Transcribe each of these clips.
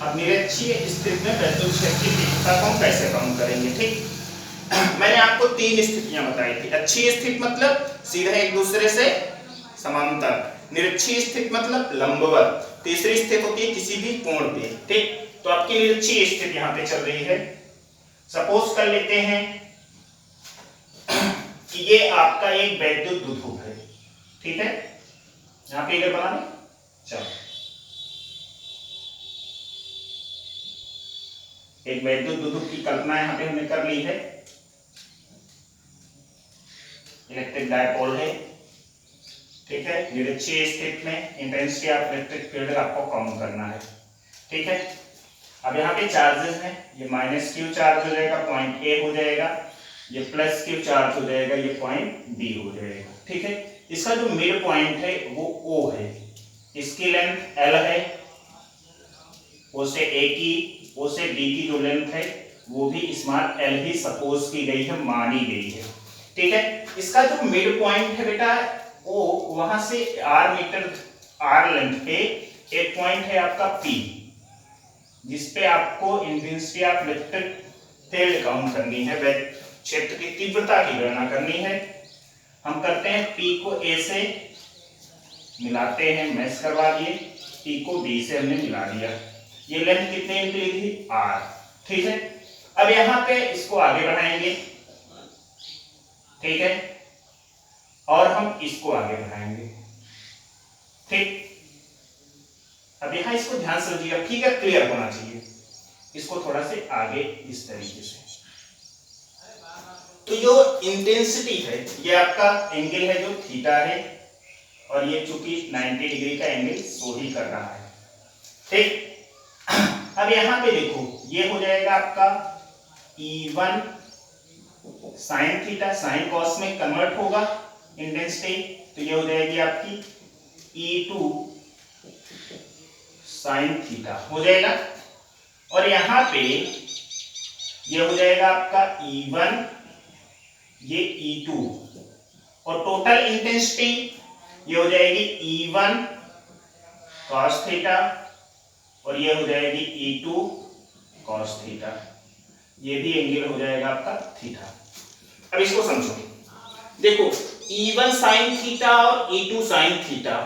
अब निरक्षीय स्थिति में वैद्युत क्षेत्र की तीव्रता को हम कैसे कम करेंगे। ठीक, मैंने आपको 3 स्थितियां बताई थी। अच्छी स्थिति मतलब सीधा एक दूसरे से समांतर, निरक्षीय स्थिति मतलब लंबवत, तीसरी स्थिति होती है किसी भी कोण पे। ठीक, तो आपकी निरक्षीय स्थिति यहाँ पे चल रही है। सपोज कर लेते हैं कि ये आपका एक वैद्युत द्विध्रुव है। ठीक है, यहाँ पे इधर बना दें। चलो, एक वैद्युत द्विध्रुव की कल्पना यहाँ पे हमने कर ली है। इलेक्ट्रिक डायपोल है। ठीक है, निरक्षीय स्थिति में इंटेंसिटी ऑफ इलेक्ट्रिक फील्ड आपको काउंट करना है। ठीक है, अब यहाँ पे चार्जेस हैं, ये माइनस क्यू चार्ज हो जाएगा, पॉइंट ए हो जाएगा, ये प्लस क्यू चार्ज हो जाएगा, ये पॉइंट बी हो जाएगा। ठीक है, इसका जो मिड पॉइंट है वो ओ है, इसकी लेंथ एल है, ओ से ए की, ओ से बी की जो लेंथ है वो भी स्मॉल एल ही सपोज की गई है, मानी गई है। ठीक है, इसका जो मिड पॉइंट है बेटा ओ, वहां से आर मीटर आर लेंथ पे एक पॉइंट है आपका पी, जिसपे आपको intensity of electric field count करनी है, क्षेत्र की तीव्रता की गणना करनी है। हम करते हैं पी को ए से मिलाते हैं, मैच करवा दिए, पी को बी से हमने मिला दिया, ये लेंथ कितनी निकली थी आर। ठीक है, अब यहां पे इसको आगे बढ़ाएंगे। ठीक है, और हम इसको आगे बढ़ाएंगे। ठीक, अब यहां इसको ध्यान से समझिएगा, फिगर क्लियर होना चाहिए, इसको थोड़ा से आगे इस तरीके से। तो जो इंटेंसिटी है ये आपका एंगल है जो थीटा है, और ये चूंकि 90 डिग्री का एंगल शो ही कर रहा है। ठीक, अब यहां पे देखो ये हो जाएगा आपका E1 sine theta, sine cos में कन्वर्ट होगा इंटेंसिटी, तो ये हो जाएगी आपकी E2 साइन थीटा हो जाएगा, और यहां पे ये हो जाएगा आपका E1, ये E2, और टोटल इंटेंसिटी ये हो जाएगी E1 cos थीटा, और ये हो जाएगी E2 cos थीटा, ये भी एंगल हो जाएगा आपका थीटा। अब इसको समझो, देखो E1 sin थीटा और E2 sin थीटा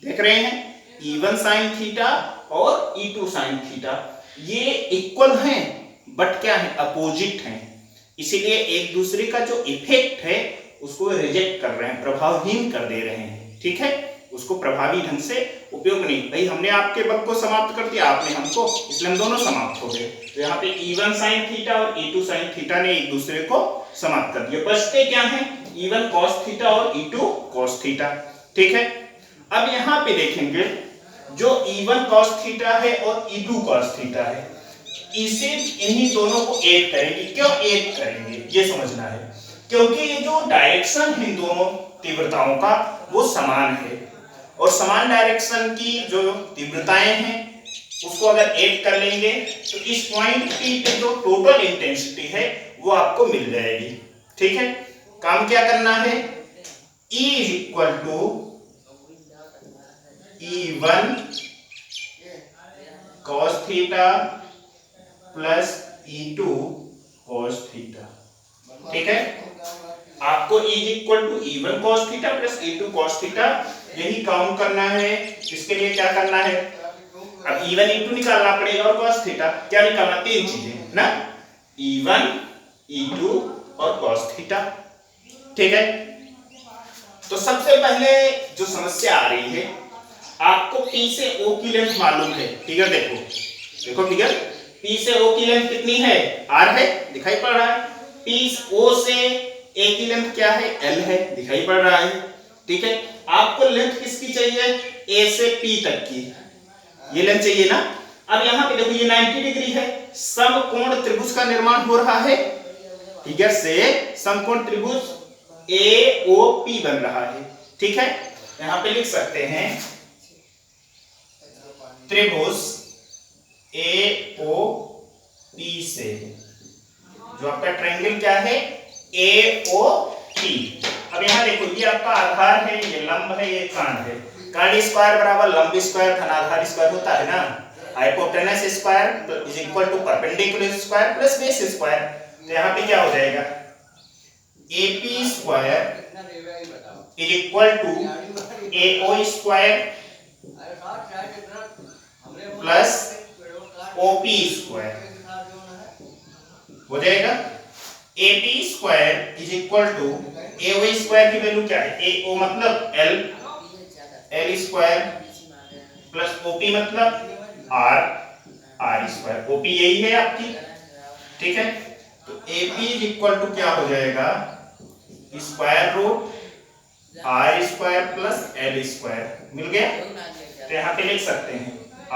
देख रहे हैं, E1 sin थीटा और E2 sin थीटा ये इक्वल हैं, बट क्या है अपोजिट हैं, इसीलिए एक दूसरे का जो इफेक्ट है उसको रिजेक्ट कर रहे हैं, प्रभावहीन कर दे रहे हैं। ठीक है, उसको प्रभावी ढंग से उपयोग नहीं, भाई हमने आपके बल को समाप्त कर दिया, आपने हमको, इसलिए हम दोनों समाप्त हो गए। तो यहाँ पे E1 sin थीटा और E2 sin थीटा ने एक दूसरे को समाप्त कर दिया, बचते क्या है E1 cos थीटा और E2 cos थीटा। ठीक है, अब यहाँ पे देखेंगे जो E1 cos थीटा है और E2 cos थीटा है, इसे इन्हीं दोनों को ऐड करेंगे। क्यों ऐड करेंगे ये समझना है, क्योंकि ये जो डायरेक्शन है इन दोनों तीव्रताओं का वो समान है, और समान डायरेक्शन की जो तीव्रताएं हैं उसको अगर ऐड कर लेंगे तो इस पॉइंट पी पे जो टोटल इंटेंसिटी है वो आपको मिल जाएगी। ठीक है, काम क्या करना है, E is equal to E1 cos theta plus E2 cos theta. ठीक है, आपको E equal to E1 cos theta plus E2 cos theta यही काउंट करना है। इसके लिए क्या करना है, अब E1 E2 निकालना पड़ेगा, और cos थीटा क्या निकालना, तीन चीजें ना, E1 E2 और cos थीटा। ठीक है, तो सबसे पहले जो समस्या आ रही है, आपको P से O की लेंथ मालूम है, फिगर देखो, देखो फिगर, P से O की लेंथ कितनी है, R है, दिखाई पड़ रहा है, P O से A की लेंथ क्या है, L है, दिखाई पड़ रहा है। ठीक है, आपको लेंथ किसकी चाहिए, A से P तक की, ये लेंथ चाहिए ना। अब यहाँ पे देखो ये 90 डिग्री है, समकोण त्रिभुज का निर्माण हो रहा है, फिगर से समकोण त्रिभुज AOP बन रहा है। ठीक है, यहाँ पे लिख सकते हैं त्रिभुज AOP से जो आपका ट्रायंगल क्या है AOP। अब यहाँ देखो ये आपका आधार है, ये लंब है, ये कांड है, कांड स्क्वायर बराबर लंब स्क्वायर धन आधार स्क्वायर होता है ना, hypotenuse square is equal to perpendicular square plus base square. तो यहाँ पे क्या हो जाएगा, AP square is equal to AO square plus OP square हो जाएगा। AP square is equal to AO square की वैल्यू क्या है, AO मतलब L स्क्वायर प्लस OP मतलब R स्क्वायर। OP यही है आपकी, ठीक है। तो AP इज इक्वल टू क्या हो जाएगा, square root R square plus L square मिल गया। तो यहाँ पे लिख सकते हैं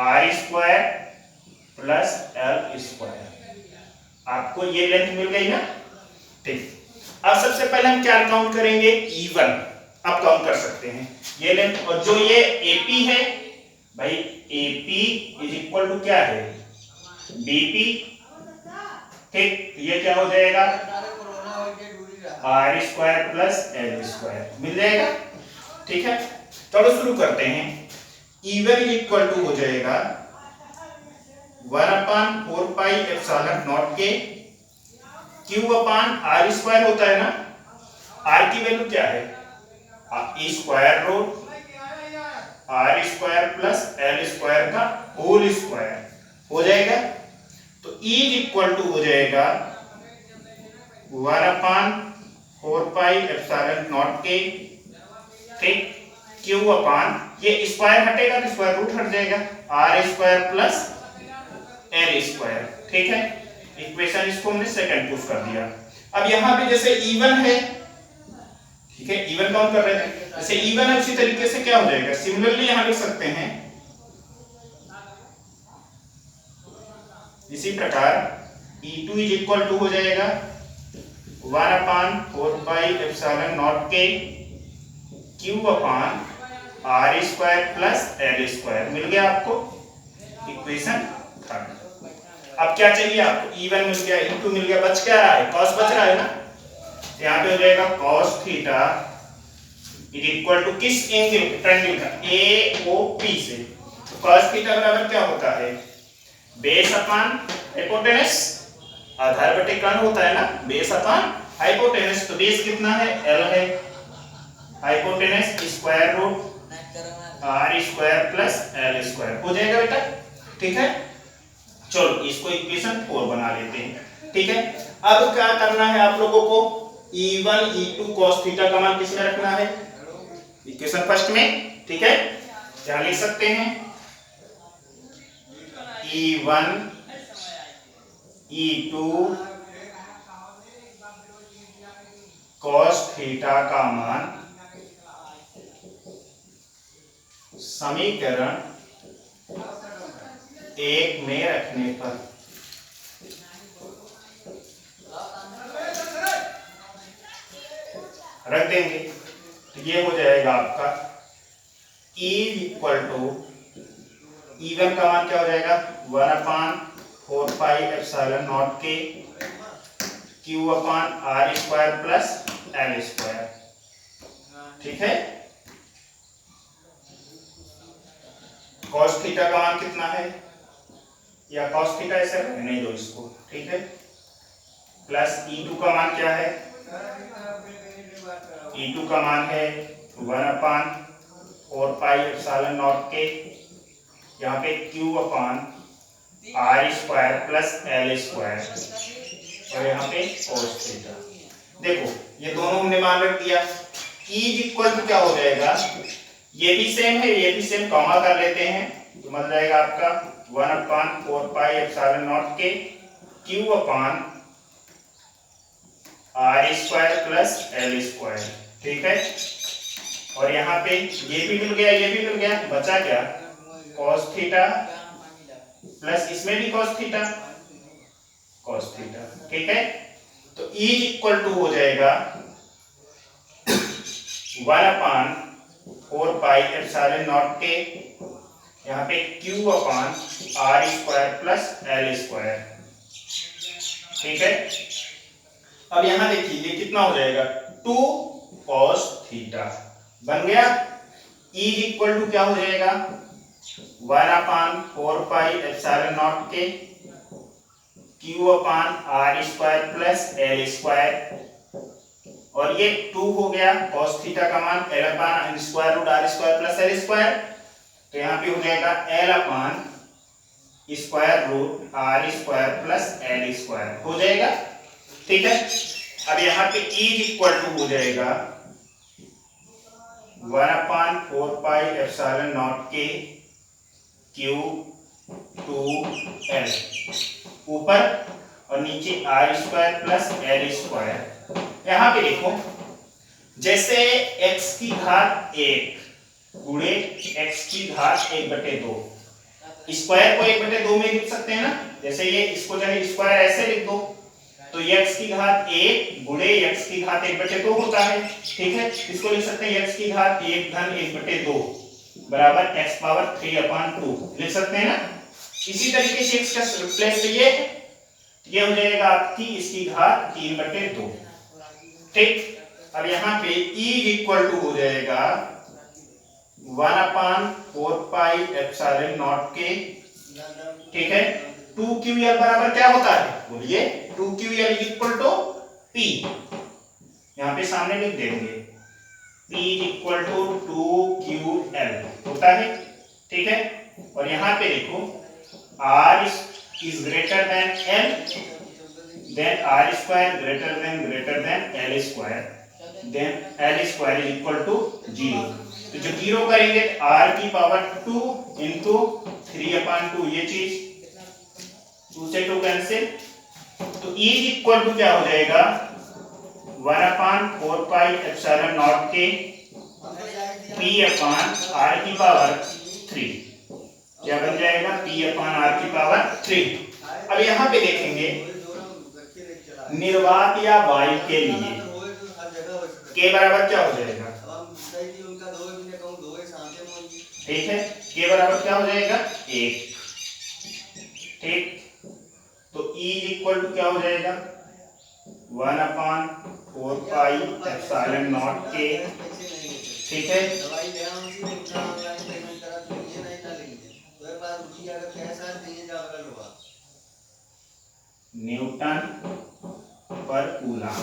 R square plus L square. आपको ये लेंथ मिल गई ना, ठीक। अब सबसे पहले हम क्या काउंट करेंगे, E1। अब काउंट कर सकते हैं ये लेंथ, और जो ये AP है भाई, AP इज इक्वल टू क्या है, BP, ठीक। ये क्या हो जाएगा, R square plus L square मिल जाएगा, ठीक है। चलो शुरू करते हैं। E1 इज इक्वल टू हो जाएगा 1/4 पाई एप्सिलॉन नॉट के Q अपान R स्क्वायर होता है ना। R की वैल्यू क्या है, square root R square plus L square का होल स्क्वायर हो जाएगा। तो E इक्वल टू हो जाएगा 1/4 पाई एप्सिलॉन नॉट के, ठीक। Q अपान ये स्क्वायर हटेगा तो स्क्वायर रूट हट जाएगा, R square plus L square, ठीक है। इक्वेशन इसको हमने सेकंड पुश कर दिया। अब यहाँ पे जैसे E1 है, ठीक है, E1 काउंट कर रहे थे, जैसे E1 है उसी तरीके से क्या हो जाएगा, सिमिलरली यहाँ लिख सकते हैं इसी प्रकार E2 इज इक्वल टू हो जाएगा 1/4 पाई एप्सिलॉन नॉट के Q upon R square plus L square मिल गया आपको, इक्वेशन थर्ड। अब क्या चाहिए आपको, E1 मिल गया, E2 मिल गया, बच क्या रहा है, cos बच रहा है ना। यहाँ पे हो जाएगा cos theta is equal to किस एंगल, ट्रायंगल का, AOP से। तो cos थीटा बराबर क्या होता है, बेस अपान हाइपोटेनस, आधार बटे कर्ण होता है ना, बेस अपान हाइपोटेनस। तो बेस कितना है, L है, hypotenuse square root R square plus L square हो जाएगा बेटा, ठीक है। चलो इसको इक्वेशन 4 बना लेते हैं, ठीक है। अब क्या करना है आप लोगों को, E1 E2 cos थीटा का मान किसमें रखना है, इक्वेशन फर्स्ट में, ठीक है। क्या लिख सकते हैं, E1 E2 cos थीटा का मान समीकरण 1 में रखने पर रख देंगे तो ये हो जाएगा आपका E इक्वल टू E1 का मान क्या हो जाएगा, 1/4 पाई एप्सिलॉन नॉट के Q upon R square plus L square, ठीक है। cos थीटा का मान कितना है, या cos थीटा ऐसे रहने दो इसको, ठीक है। प्लस E2 का मान क्या है, E2 का मान है 1/4 पाई एप्सिलॉन नॉट के, यहाँ पे Q upon R square plus L square, और यहाँ पे cos थीटा। देखो ये दोनों हमने मान रख दिया। E इक्वल टू क्या हो जाएगा, ये भी सेम है, ये भी सेम, कॉमा कर लेते हैं तो मिल जाएगा आपका 1/4 पाई एप्सिलॉन नॉट के Q upon R square plus L square, ठीक है। और यहाँ पे ये भी मिल गया, ये भी मिल गया, बचा क्या, cos थीटा प्लस इसमें भी cos थीटा, ठीक है। तो E इक्वल टू हो जाएगा 1/4 पाई एप्सिलॉन नॉट के, यहाँ पे Q upon R square plus L square, ठीक है। अब यहाँ देखिए ये कितना हो जाएगा, 2 cos थीटा बन गया। E इक्वल टू क्या हो जाएगा, 1/4πε0 के Q/r² प्लस L², और ये 2 हो गया cos थीटा का मान L/√r² प्लस L², तो यहाँ पे हो जाएगा L/√r² प्लस L² हो जाएगा। ठीक है, अब यहाँ पे E इक्वल टू हो जाएगा 1/4πε0 के Q2L ऊपर और नीचे r² प्लस L²। यहाँ पे देखो, जैसे x की घात 1 गुणे x की घात 1/2, स्क्वायर को 1/2 में लिख सकते हैं ना। जैसे ये इसको चाहे स्क्वायर ऐसे लिख दो, तो x की घात 1 गुणे x की घात 1/2 होता है। ठीक है, इसको लिख सकते हैं x की घात 1 धन 1/2 बराबर x पावर 3/2 लिख सकते हैं ना। इसी तरीके से x का रिप्लेस ये हो जाएगा आपकी इसकी घात 3/2। ठीक, अब यहाँ पे E इक्वल टू हो जाएगा 1/4πε0 के, ठीक है, 2QL बराबर क्या होता है बोलिए, 2QL इक्वल टू P, यहाँ पे सामने लिख देंगे P इक्वल टू 2QL होता है। ठीक है, और यहाँ पे देखो R is greater than L, then r² greater than L², then L² is equal to 0। तो जो 0 करेंगे तो r की पावर 2 इंटू 3/2, ये चीज 2 से 2 कैंसिल, तो E इक्वल टू क्या हो जाएगा 1/4πε0 के P/r की पावर 3, क्या बन जाएगा P/r की पावर 3। अब यहाँ पे देखेंगे निर्वात या वायु के लिए के बराबर क्या हो जाएगा, ठीक है, के बराबर क्या हो जाएगा 1। ठीक, तो E इक्वल टू क्या हो जाएगा 1/4πε0 के, ठीक है, न्यूटन पर कूलम।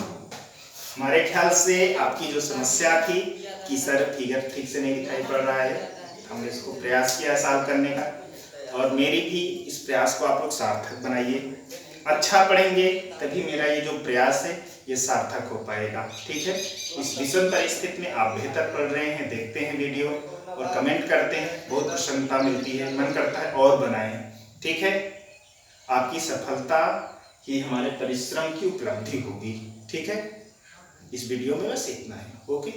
हमारे ख्याल से आपकी जो समस्या थी कि सर फिगर ठीक से नहीं दिखाई पड़ रहा है, हमने इसको प्रयास किया सॉल्व करने का, और मेरी भी इस प्रयास को आप लोग सार्थक बनाइए। अच्छा पढ़ेंगे तभी मेरा ये जो प्रयास है ये सार्थक हो पाएगा। ठीक है, इस विषम परिस्थिति में आप बेहतर पढ़ रहे हैं, देखते हैं वीडियो और कमेंट करते हैं, बहुत प्रसन्नता मिलती है, मन करता है और बनाएं। ठीक है, आपकी सफलता ही हमारे परिश्रम की उपलब्धि होगी। ठीक है, इस वीडियो में बस इतना है। ओके।